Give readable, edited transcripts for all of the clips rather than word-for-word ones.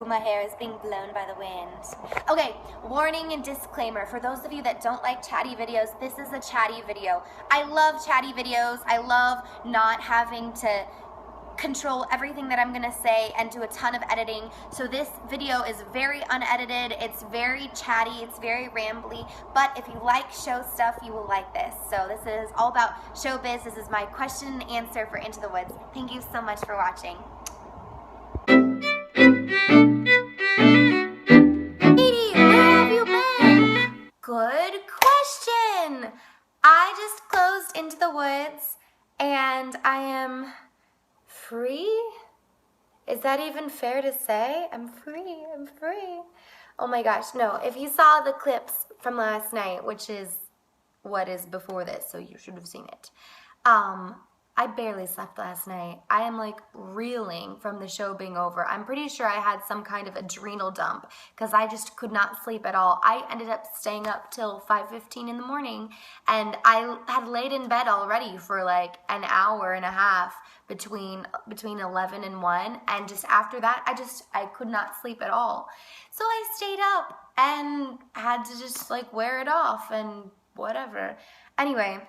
My hair is being blown by the wind. Okay, warning and disclaimer. For those of you that don't like chatty videos, this is a chatty video. I love chatty videos. I love not having to control everything that I'm gonna say and do a ton of editing. So this video is very unedited, it's very chatty, it's very rambly, but if you like show stuff, you will like this. So this is all about showbiz. This is my question and answer for Into the Woods. Thank you so much for watching. Good question. I just closed Into the Woods and I am free. Is that even fair to say? I'm free. Oh my gosh, no. If you saw the clips from last night, which is what is before this, so you should have seen it. I barely slept last night. I am like reeling from the show being over. I'm pretty sure I had some kind of adrenal dump because I just could not sleep at all. I ended up staying up till 5:15 in the morning, and I had laid in bed already for like an hour and a half between 11 and 1, and just after that I could not sleep at all. So I stayed up and had to just like wear it off and whatever. Anyway,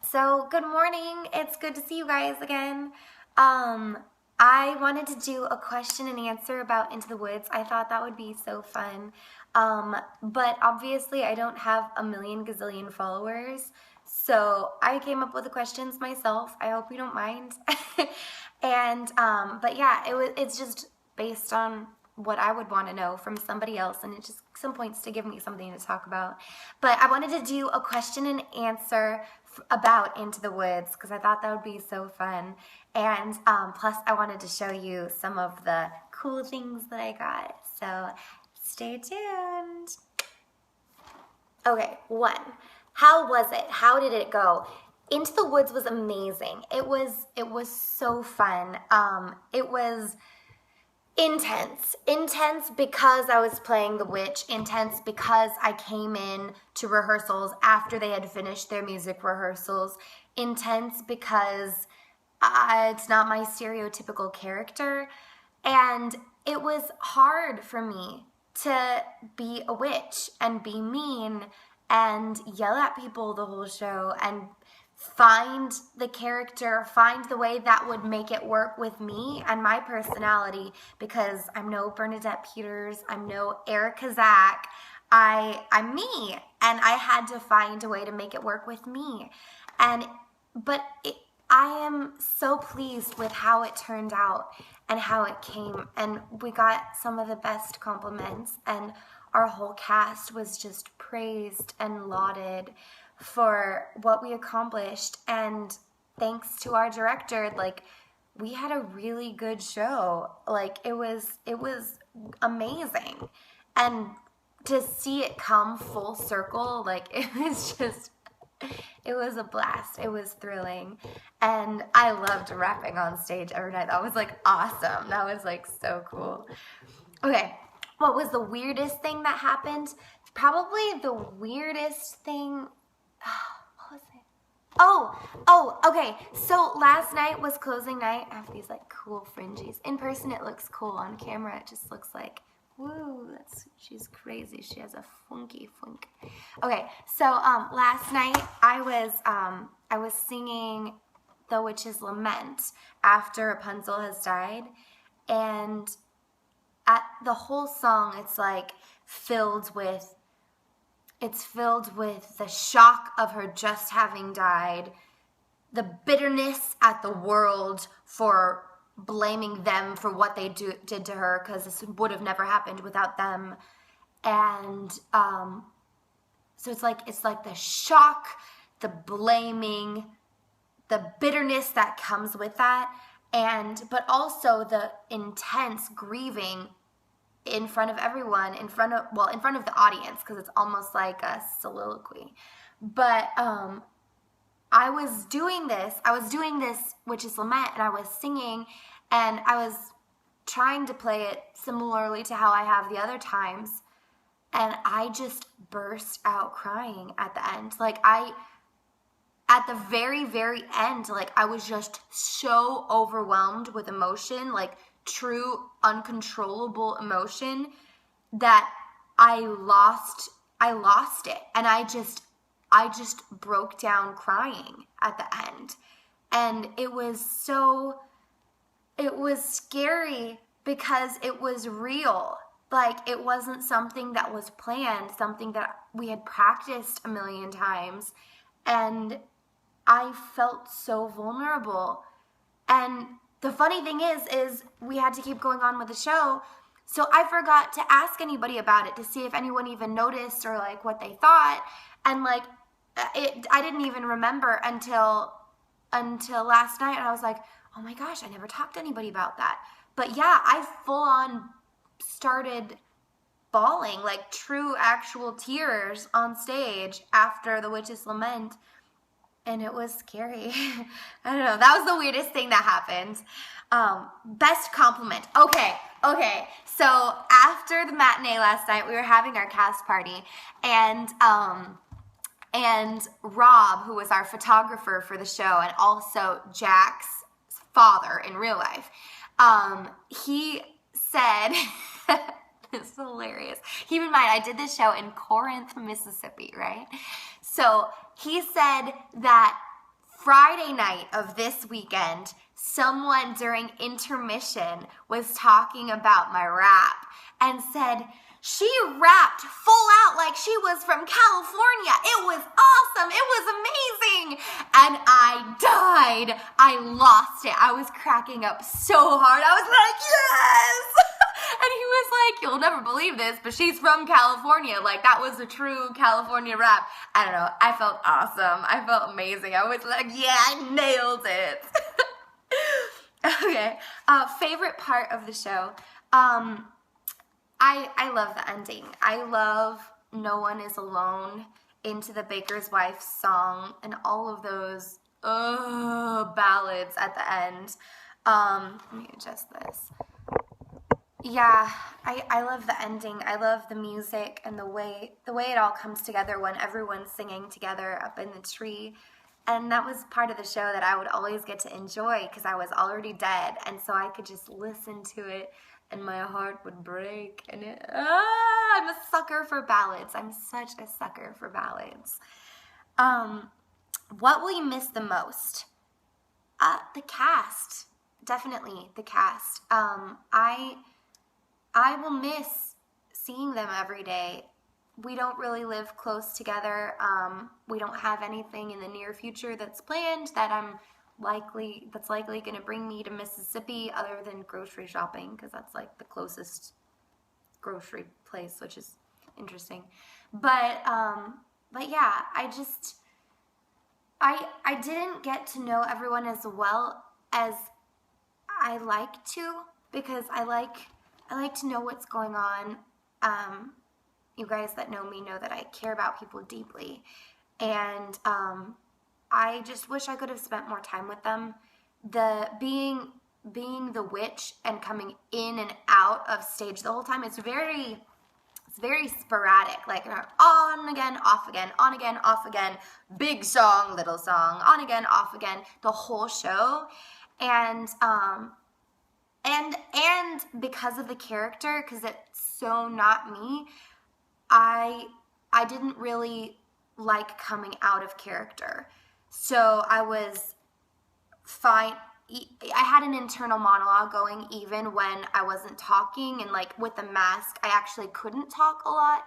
so good morning. It's good to see you guys again. I wanted to do a question and answer about Into the Woods. I thought that would be so fun. But obviously I don't have a million gazillion followers, so I came up with the questions myself. I hope you don't mind. And but yeah, it's just based on what I would want to know from somebody else, and it's just some points to give me something to talk about. But I wanted to do a question and answer about Into the Woods because I thought that would be so fun. And plus I wanted to show you some of the cool things that I got. So stay tuned. Okay, 1. How was it? How did it go? Into the Woods was amazing. It was so fun. It was intense because I was playing the witch, intense because I came in to rehearsals after they had finished their music rehearsals, intense because it's not my stereotypical character, and it was hard for me to be a witch and be mean and yell at people the whole show and find the character, find the way that would make it work with me and my personality, because I'm no Bernadette Peters, I'm no Erica Zack, I'm me, and I had to find a way to make it work with me. I am so pleased with how it turned out and how it came, and we got some of the best compliments, and our whole cast was just praised and lauded for what we accomplished. And thanks to our director, like, we had a really good show. Like, it was amazing, and to see it come full circle, like, it was a blast. It was thrilling, and I loved rapping on stage every night. That was like awesome. That was like so cool. Okay, what was the weirdest thing that happened? Probably the weirdest thing, what was it? Oh, okay. So last night was closing night. I have these like cool fringes. In person it looks cool. On camera it just looks like, woo, she's crazy. She has a funky funk. Okay, so last night I was singing The Witch's Lament after Rapunzel has died, and at the whole song it's like filled with the shock of her just having died, the bitterness at the world for blaming them for what they did to her, because this would have never happened without them. And so it's like the shock, the blaming, the bitterness that comes with that, but also the intense grieving in front of everyone, in front of the audience, because it's almost like a soliloquy. But I was doing this Witch's Lament, and I was singing, and I was trying to play it similarly to how I have the other times, and I just burst out crying at the end. Like, at the very, very end, like, I was just so overwhelmed with emotion, like, true uncontrollable emotion that I lost it, and I just broke down crying at the end. And it was scary because it was real. Like, it wasn't something that was planned, something that we had practiced a million times. And I felt so vulnerable. And the funny thing is we had to keep going on with the show. So I forgot to ask anybody about it to see if anyone even noticed or like what they thought. And like, I didn't even remember until last night. And I was like, oh my gosh, I never talked to anybody about that. But yeah, I full on started bawling, like true actual tears on stage after The Witch's Lament. And it was scary. I don't know. That was the weirdest thing that happened. Best compliment. Okay. So after the matinee last night, we were having our cast party, and Rob, who was our photographer for the show, and also Jack's father in real life, he said, this is hilarious. Keep in mind, I did this show in Corinth, Mississippi, right? So he said that Friday night of this weekend, someone during intermission was talking about my rap and said, she rapped full out like she was from California. It was awesome. It was amazing. And I died. I lost it. I was cracking up so hard. I was like, yes. And he was like, you'll never believe this, but she's from California. Like, that was a true California rap. I don't know. I felt awesome. I felt amazing. I was like, yeah, I nailed it. Okay. Favorite part of the show. I love the ending. I love No One Is Alone, Into the Baker's Wife song, and all of those ballads at the end. Let me adjust this. Yeah, I love the ending. I love the music and the way it all comes together when everyone's singing together up in the tree. And that was part of the show that I would always get to enjoy because I was already dead, and so I could just listen to it and my heart would break. And I'm a sucker for ballads. I'm such a sucker for ballads. What will you miss the most? The cast. Definitely the cast. I will miss seeing them every day. We don't really live close together. We don't have anything in the near future that's planned that's likely going to bring me to Mississippi other than grocery shopping, because that's like the closest grocery place, which is interesting. But yeah, I didn't get to know everyone as well as I like to, because I like to know what's going on. You guys that know me know that I care about people deeply, and I just wish I could have spent more time with them. Being the witch and coming in and out of stage the whole time, it's very sporadic, like on again, off again, on again, off again, big song, little song, on again, off again, the whole show. And because of the character, because it's so not me, I didn't really like coming out of character. So I was fine. I had an internal monologue going even when I wasn't talking, and like with the mask, I actually couldn't talk a lot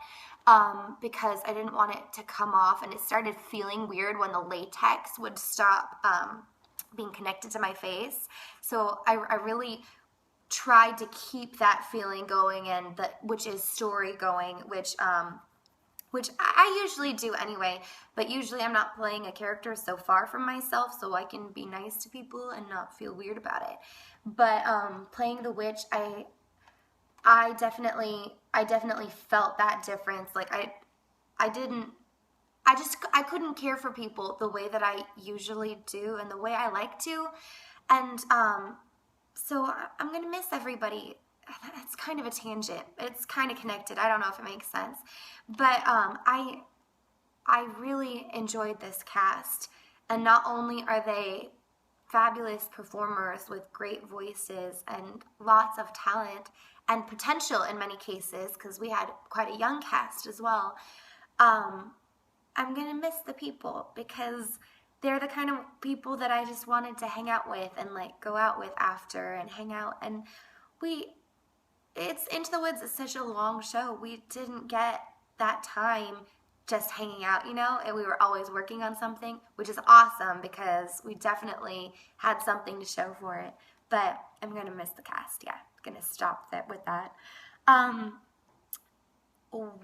because I didn't want it to come off, and it started feeling weird when the latex would stop being connected to my face. So I really tried to keep that feeling going, and which is story going, which I usually do anyway, but usually I'm not playing a character so far from myself, so I can be nice to people and not feel weird about it. But playing the witch, I definitely felt that difference. Like I couldn't care for people the way that I usually do and the way I like to, and so I'm gonna miss everybody. It's kind of a tangent. It's kind of connected. I don't know if it makes sense. But I really enjoyed this cast. And not only are they fabulous performers with great voices and lots of talent and potential in many cases, because we had quite a young cast as well. I'm gonna miss the people, because they're the kind of people that I just wanted to hang out with and like go out with after and hang out. And it's Into the Woods is such a long show. We didn't get that time just hanging out, you know, and we were always working on something, which is awesome because we definitely had something to show for it. But I'm gonna miss the cast. Yeah, I'm gonna stop that with that.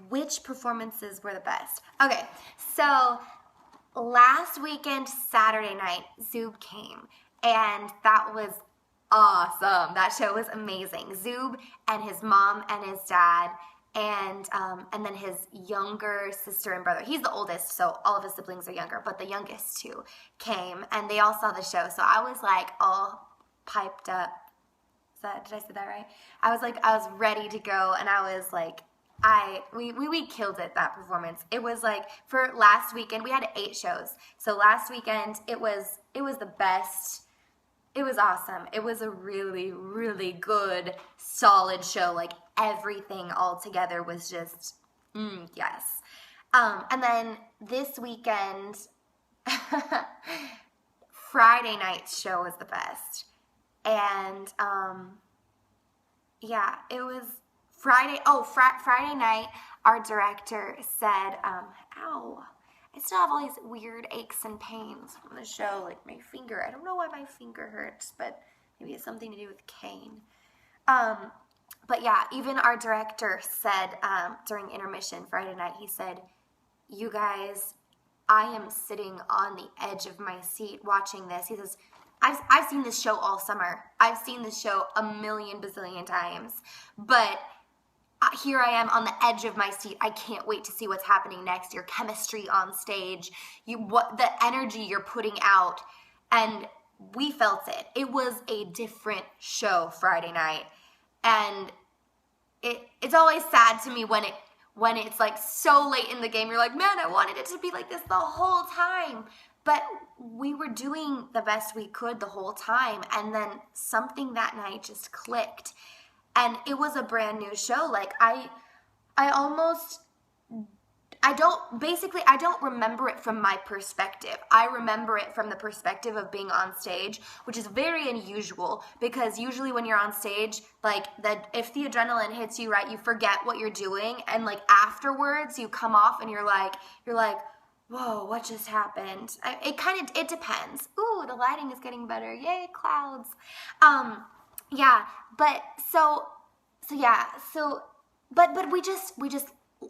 Which performances were the best? Okay, so last weekend, Saturday night, Zoob came, and that was awesome. That show was amazing. Zoob and his mom and his dad, and then his younger sister and brother. He's the oldest, so all of his siblings are younger, but the youngest two came, and they all saw the show. So I was like all piped up. Did I say that right? I was ready to go, and I was like, we killed it, that performance. It was like, for last weekend, we had 8 shows. So last weekend, it was the best. It was awesome. It was a really, really good, solid show. Like, everything all together was just, yes. And then this weekend, Friday night's show was the best. And, yeah, it was Friday. Oh, Friday night, our director said, ow, I still have all these weird aches and pains from the show, like my finger. I don't know why my finger hurts, but maybe it's something to do with cane. But yeah, even our director said during intermission Friday night, he said, you guys, I am sitting on the edge of my seat watching this. He says, I've seen this show all summer. I've seen this show a million bazillion times, but here I am on the edge of my seat. I can't wait to see what's happening next. Your chemistry on stage, the energy you're putting out, and we felt it. It was a different show Friday night, and it's always sad to me when it's like so late in the game. You're like, man, I wanted it to be like this the whole time. But we were doing the best we could the whole time, and then something that night just clicked. And it was a brand new show. Like, I don't remember it from my perspective. I remember it from the perspective of being on stage, which is very unusual, because usually when you're on stage, like, if the adrenaline hits you, right, you forget what you're doing, and like afterwards you come off and you're like, whoa, what just happened? It depends. Ooh, the lighting is getting better. Yay, clouds. Yeah, but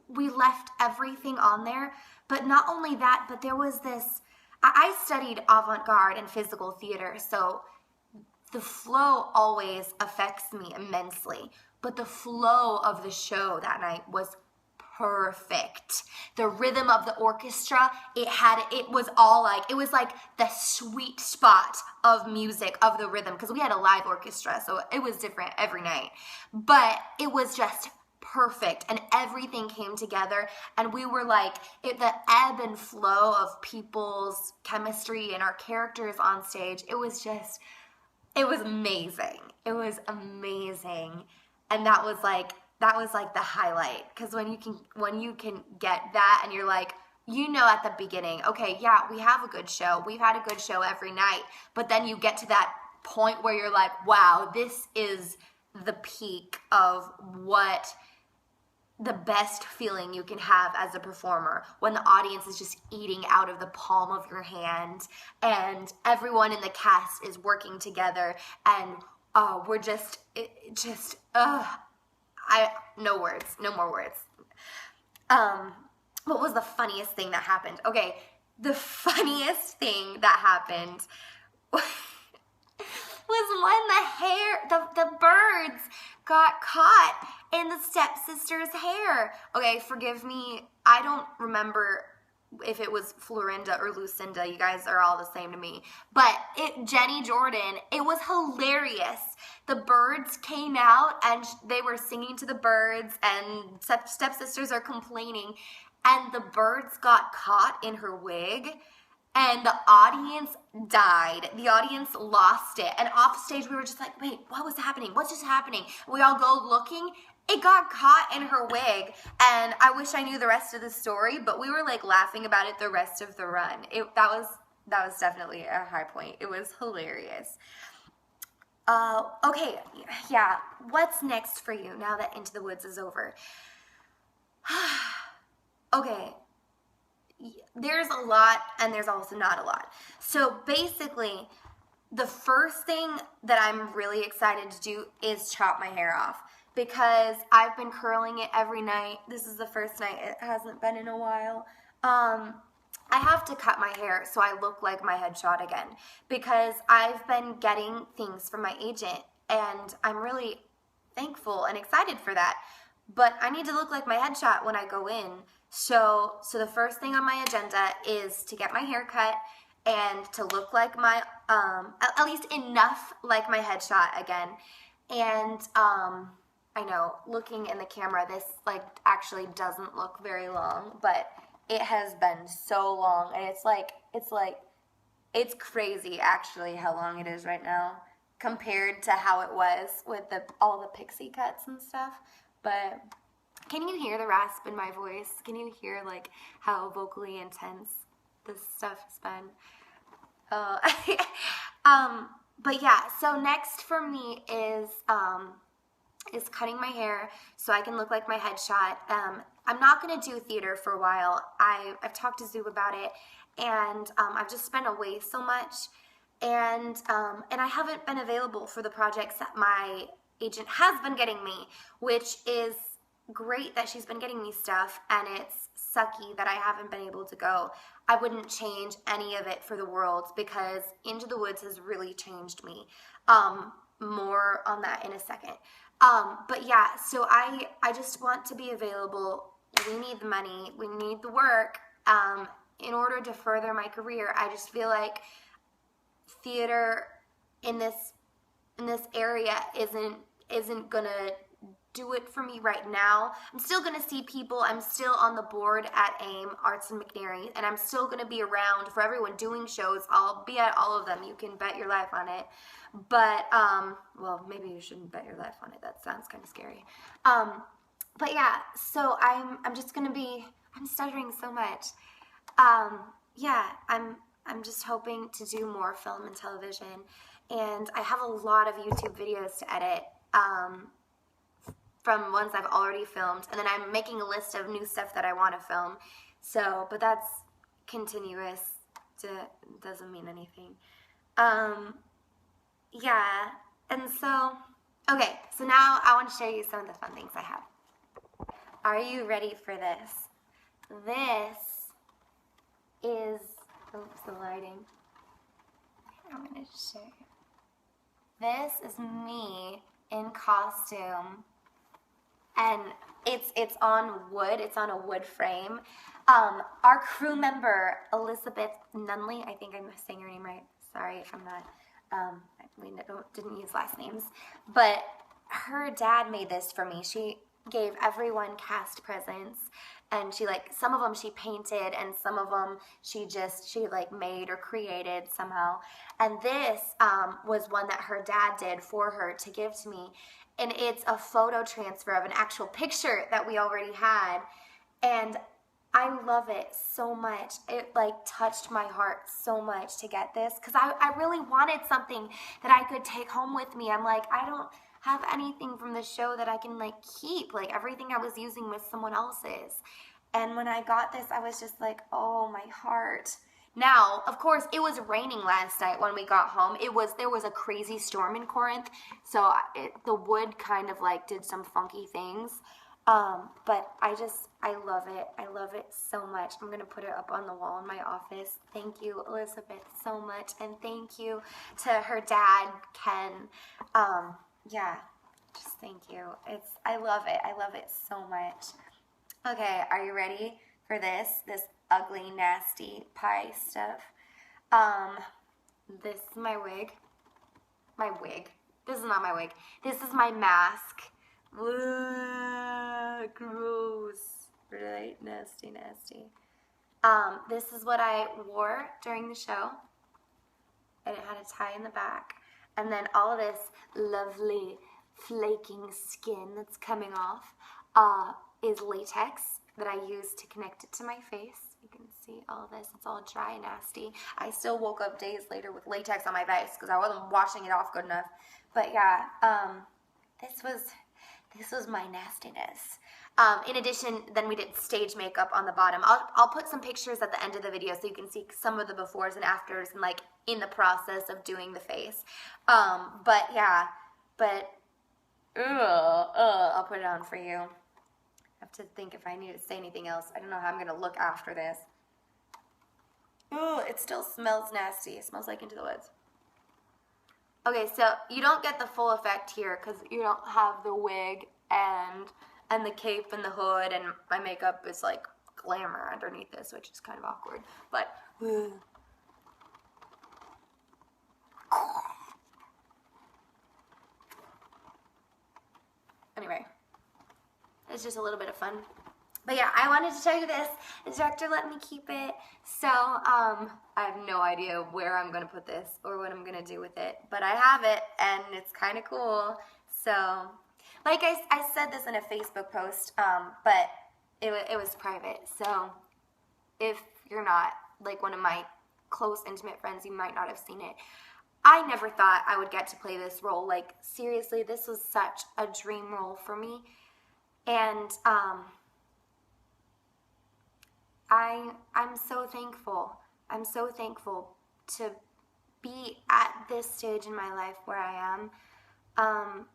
we left everything on there. But not only that, but there was this, I studied avant-garde and physical theater, so the flow always affects me immensely. But the flow of the show that night was perfect. The rhythm of the orchestra, it was like the sweet spot of music, of the rhythm, because we had a live orchestra, so it was different every night. But it was just perfect, and everything came together, and we were like, the ebb and flow of people's chemistry and our characters on stage, it was amazing. It was amazing. And that was like the highlight, because when you can get that, and you're like, you know, at the beginning, okay, yeah, we have a good show. We've had a good show every night. But then you get to that point where you're like, wow, this is the peak of what the best feeling you can have as a performer, when the audience is just eating out of the palm of your hand, and everyone in the cast is working together, and no more words. What was the funniest thing that happened? Okay, the funniest thing that happened was when the birds got caught in the stepsister's hair. Okay, forgive me, I don't remember if it was Florinda or Lucinda. You guys are all the same to me. But Jenny Jordan, it was hilarious. The birds came out, and they were singing to the birds, and stepsisters are complaining, and the birds got caught in her wig. And the audience died. The audience lost it. And off stage, we were just like, wait, what was happening? What's just happening? We all go looking. It got caught in her wig. And I wish I knew the rest of the story, but we were like laughing about it the rest of the run. That was definitely a high point. It was hilarious. Okay, yeah. What's next for you now that Into the Woods is over? Okay. There's a lot and there's also not a lot. So basically, the first thing that I'm really excited to do is chop my hair off because I've been curling it every night. This is the first night it hasn't been in a while. I have to cut my hair so I look like my headshot again because I've been getting things from my agent and I'm really thankful and excited for that. But I need to look like my headshot when I go in. So the first thing on my agenda is to get my hair cut and to look like my, at least enough like my headshot again. And I know, looking in the camera, this like actually doesn't look very long, but it has been so long, and it's crazy actually how long it is right now compared to how it was with all the pixie cuts and stuff. But can you hear the rasp in my voice? Can you hear like how vocally intense this stuff has been? But yeah, so next for me is cutting my hair so I can look like my headshot. I'm not gonna do theater for a while. I've talked to Zoo about it, and I've just been away so much, and I haven't been available for the projects that my agent has been getting me, which is great that she's been getting me stuff, and it's sucky that I haven't been able to go. I wouldn't change any of it for the world because Into the Woods has really changed me. More on that in a second. But yeah, so I just want to be available. We need the money. We need the work. In order to further my career, I just feel like theater in this area isn't gonna do it for me right now. I'm still gonna see people. I'm still on the board at AIM, Arts and McNary, and I'm still gonna be around for everyone doing shows. I'll be at all of them. You can bet your life on it. But, well, maybe you shouldn't bet your life on it. That sounds kind of scary. But yeah, so I'm just gonna be, I'm stuttering so much. Yeah, I'm just hoping to do more film and television, and I have a lot of YouTube videos to edit, from ones I've already filmed, and then I'm making a list of new stuff that I want to film. So, but that's continuous. Doesn't mean anything. Yeah, and so, okay, so now I want to show you some of the fun things I have. Are you ready for this? This is, oops, the lighting. I'm going to show you. This is me in costume, and it's on wood. It's on a wood frame. Our crew member, Elizabeth Nunley, I think I'm saying her name right. Sorry if I'm not. We didn't use last names. But her dad made this for me. She gave everyone cast presents, and she some of them she painted, and some of them she made or created somehow. And this was one that her dad did for her to give to me. And it's a photo transfer of an actual picture that we already had. And I love it so much. It touched my heart so much to get this, because I really wanted something that I could take home with me. I'm like, I don't have anything from the show that I can keep. Everything I was using was someone else's. And when I got this, I was just like, oh, my heart. Now, of course, it was raining last night when we got home. There was a crazy storm in Corinth, so the wood kind of did some funky things. But I love it. I love it so much. I'm going to put it up on the wall in my office. Thank you, Elizabeth, so much. And thank you to her dad, Ken. Yeah, just thank you. I love it. I love it so much. Okay, are you ready for this ugly, nasty pie stuff? This is my wig. My wig. This is not my wig. This is my mask. Ugh, gross. Right? Nasty, nasty. This is what I wore during the show, and it had a tie in the back. And then all of this lovely flaking skin that's coming off is latex that I use to connect it to my face. You can see all of this. It's all dry and nasty. I still woke up days later with latex on my face because I wasn't washing it off good enough. But yeah, this was my nastiness. In addition, then we did stage makeup on the bottom. I'll put some pictures at the end of the video so you can see some of the befores and afters and like in the process of doing the face. But yeah, I'll put it on for you. I have to think if I need to say anything else. I don't know how I'm gonna look after this. Ooh, it still smells nasty. It smells like Into the Woods. Okay, so you don't get the full effect here because you don't have the wig and the cape and the hood, and my makeup is like glamour underneath this, which is kind of awkward. But anyway, it's just a little bit of fun. But yeah, I wanted to tell you this. The director let me keep it. So, I have no idea where I'm going to put this or what I'm going to do with it. But I have it, and it's kind of cool. So, like I said this in a Facebook post, but it was private. So, if you're not, like, one of my close, intimate friends, you might not have seen it. I never thought I would get to play this role. Like, seriously, this was such a dream role for me. And, I'm so thankful. I'm so thankful to be at this stage in my life where I am.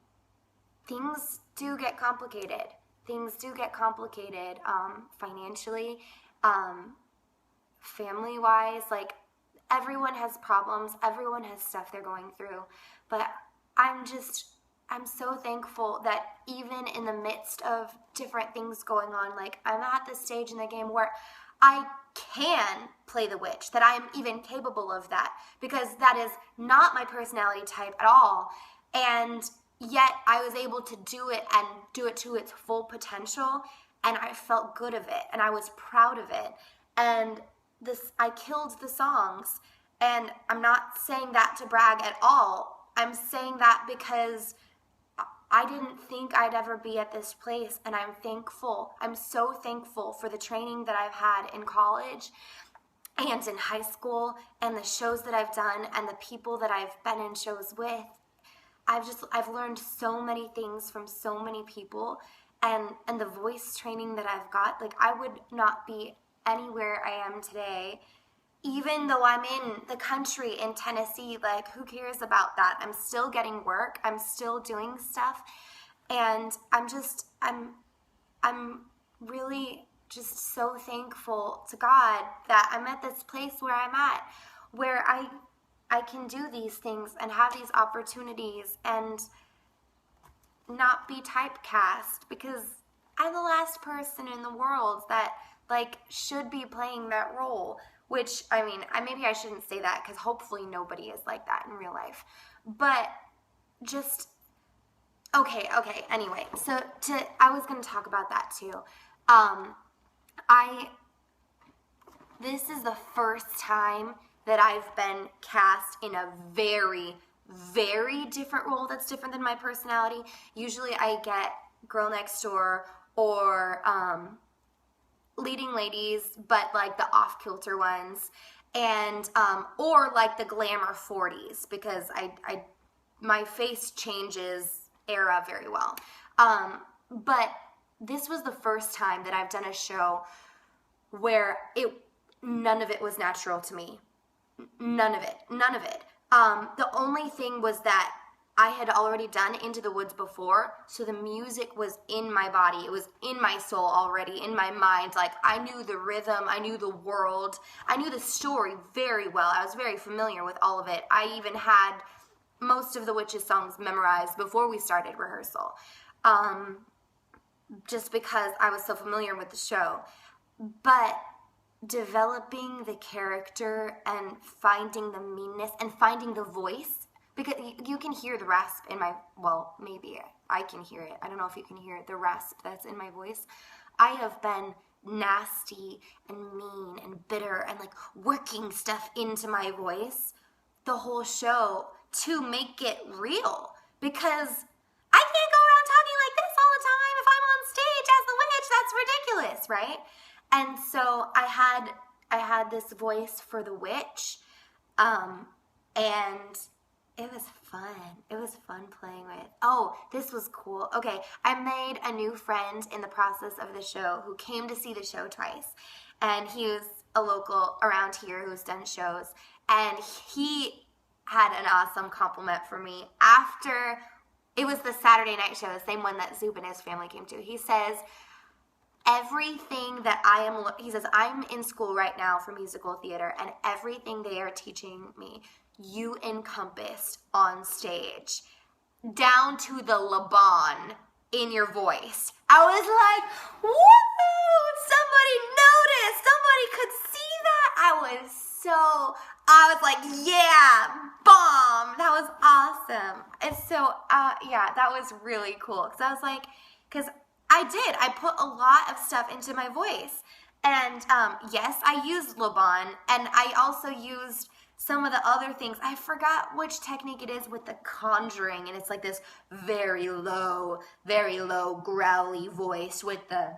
Things do get complicated. Things do get complicated financially, family-wise. Like, everyone has problems. Everyone has stuff they're going through. But I'm so thankful that even in the midst of different things going on, like, I'm at this stage in the game where I can play the witch, that I am even capable of that, because that is not my personality type at all. And yet I was able to do it and do it to its full potential, and I felt good of it, and I was proud of it. And I killed the songs, and I'm not saying that to brag at all. I'm saying that because I didn't think I'd ever be at this place, and I'm thankful. I'm so thankful for the training that I've had in college and in high school, and the shows that I've done, and the people that I've been in shows with. I've learned so many things from so many people, and the voice training that I've got. Like, I would not be anywhere I am today, even though I'm in the country in Tennessee. Like, who cares about that? I'm still getting work. I'm still doing stuff. And I'm really just so thankful to God that I'm at this place where I'm at, where I can do these things and have these opportunities and not be typecast, because I'm the last person in the world that, like, should be playing that role. Which, I mean, maybe I shouldn't say that, because hopefully nobody is like that in real life. But just, okay, anyway. So, I was going to talk about that too. This is the first time that I've been cast in a very, very different role that's different than my personality. Usually I get Girl Next Door or, leading ladies, but like the off-kilter ones, and or like the glamour 40s, because my face changes era very well. But this was the first time that I've done a show where none of it was natural to me. None of it. The only thing was that I had already done Into the Woods before, so the music was in my body. It was in my soul already, in my mind. Like, I knew the rhythm, I knew the world, I knew the story very well. I was very familiar with all of it. I even had most of the Witches songs memorized before we started rehearsal, just because I was so familiar with the show. But developing the character and finding the meanness and finding the voice, because you can hear the rasp in my, well, maybe I can hear it. I don't know if you can hear it, the rasp that's in my voice. I have been nasty and mean and bitter and like working stuff into my voice the whole show to make it real, because I can't go around talking like this all the time if I'm on stage as the witch. That's ridiculous, right? And so I had this voice for the witch, and it was fun. It was fun playing with. Oh, this was cool. Okay, I made a new friend in the process of the show who came to see the show twice. And he was a local around here who's done shows. And he had an awesome compliment for me after it was the Saturday night show, the same one that Zoop and his family came to. He says, everything that he says, I'm in school right now for musical theater, and everything they are teaching me, you encompassed on stage, down to the Laban in your voice. I was like, woo! Somebody noticed. Somebody could see that. I was like, yeah, bomb. That was awesome. And so, yeah, that was really cool. Because I was like, because I put a lot of stuff into my voice. And yes, I used Laban, and I also used some of the other things. I forgot which technique it is with the conjuring, and it's like this very low, growly voice with the,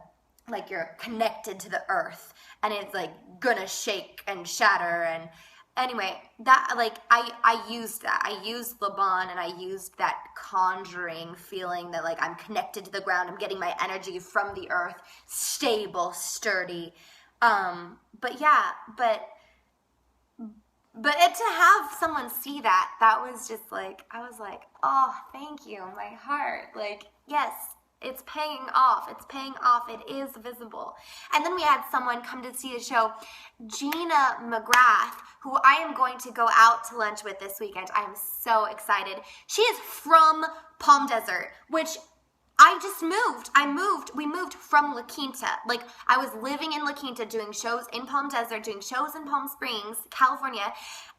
like you're connected to the earth, and it's like gonna shake and shatter. And anyway, that, like, I used that. I used Laban, and I used that conjuring feeling that, like, I'm connected to the ground. I'm getting my energy from the earth, stable, sturdy. But yeah, but to have someone see that was just like, I was like, oh, thank you, my heart. Like, yes, it's paying off. It's paying off. It is visible. And then we had someone come to see the show, Gina McGrath, who I am going to go out to lunch with this weekend. I am so excited. She is from Palm Desert, which I just moved. We moved from La Quinta. Like, I was living in La Quinta, doing shows in Palm Desert, doing shows in Palm Springs, California.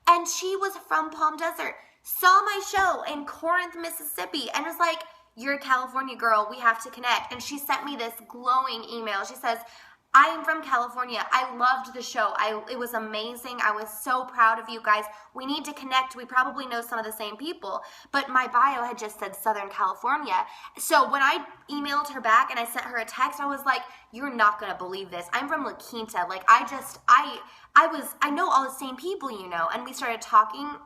And she was from Palm Desert, saw my show in Corinth, Mississippi, and was like, you're a California girl. We have to connect. And she sent me this glowing email. She says, I am from California. I loved the show. It was amazing. I was so proud of you guys. We need to connect. We probably know some of the same people. But my bio had just said Southern California. So when I emailed her back and I sent her a text, I was like, you're not going to believe this. I'm from La Quinta. Like, I know all the same people, you know. And we started talking.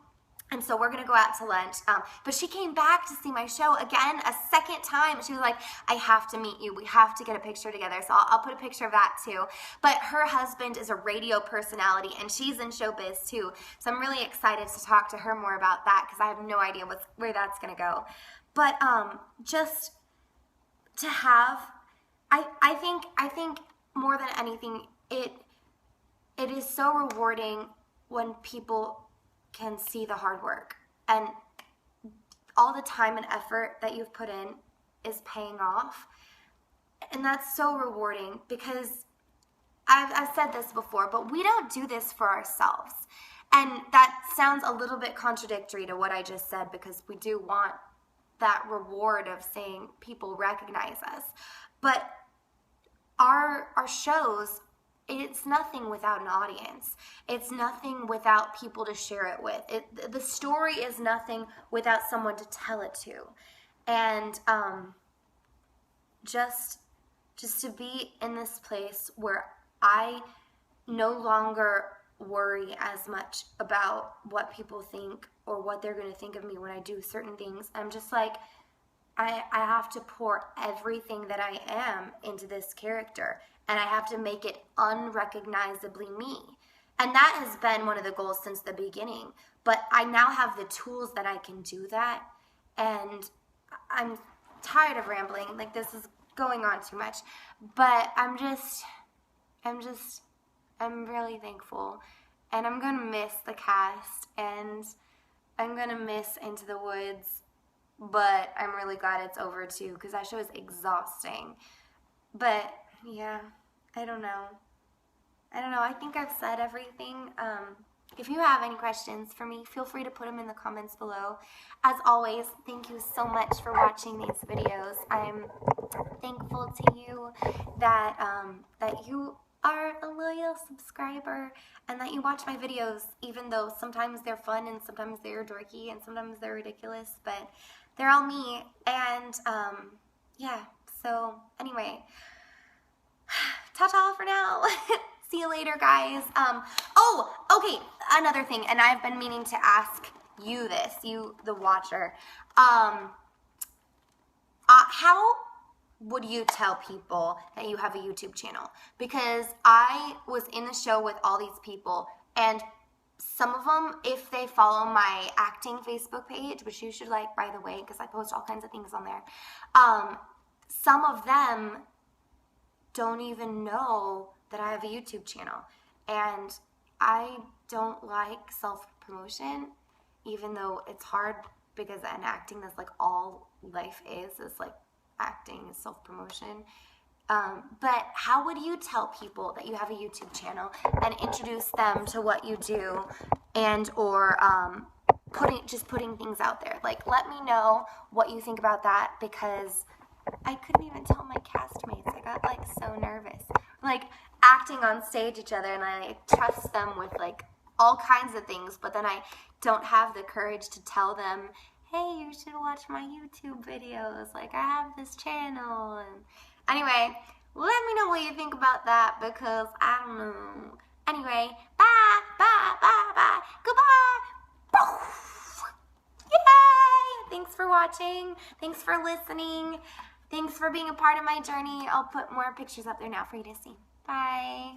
And so we're going to go out to lunch. But she came back to see my show again a second time. She was like, I have to meet you. We have to get a picture together. So I'll put a picture of that too. But her husband is a radio personality, and she's in showbiz too. So I'm really excited to talk to her more about that, because I have no idea where that's going to go. But just to have, I think more than anything, it is so rewarding when people can see the hard work, and all the time and effort that you've put in is paying off. And that's so rewarding, because I've said this before, but we don't do this for ourselves. And that sounds a little bit contradictory to what I just said, because we do want that reward of seeing people recognize us. But our shows, it's nothing without an audience. It's nothing without people to share it with. The story is nothing without someone to tell it to. And just to be in this place where I no longer worry as much about what people think or what they're going to think of me when I do certain things. I'm just like, I have to pour everything that I am into this character, and I have to make it unrecognizably me. And that has been one of the goals since the beginning. But I now have the tools that I can do that, and I'm tired of rambling. Like, this is going on too much. But I'm really thankful. And I'm going to miss the cast, and I'm going to miss Into the Woods. But I'm really glad it's over too, because that show is exhausting. But yeah, I don't know. I think I've said everything. if you have any questions for me, feel free to put them in the comments below. As always, thank you so much for watching these videos. I'm thankful to you that that you are a loyal subscriber and that you watch my videos, even though sometimes they're fun and sometimes they're dorky and sometimes they're ridiculous, but they're all me. And yeah, so anyway, ta-ta for now. See you later, guys. Oh, okay, another thing, and I've been meaning to ask you this, you, the watcher. How would you tell people that you have a YouTube channel? Because I was in the show with all these people, and some of them, if they follow my acting Facebook page, which you should like, by the way, because I post all kinds of things on there, some of them don't even know that I have a YouTube channel. And I don't like self-promotion, even though it's hard, because in acting, that's like all life is like acting is self-promotion. But how would you tell people that you have a YouTube channel and introduce them to what you do, and or putting things out there? Like, let me know what you think about that, because I couldn't even tell my castmates. I got like so nervous. Like acting on stage each other, and I trust them with like all kinds of things, but then I don't have the courage to tell them, hey, you should watch my YouTube videos. Like, I have this channel. And anyway, let me know what you think about that, because I don't know. Anyway, bye, bye, bye, bye, goodbye. Yay! Thanks for watching. Thanks for listening. Thanks for being a part of my journey. I'll put more pictures up there now for you to see. Bye.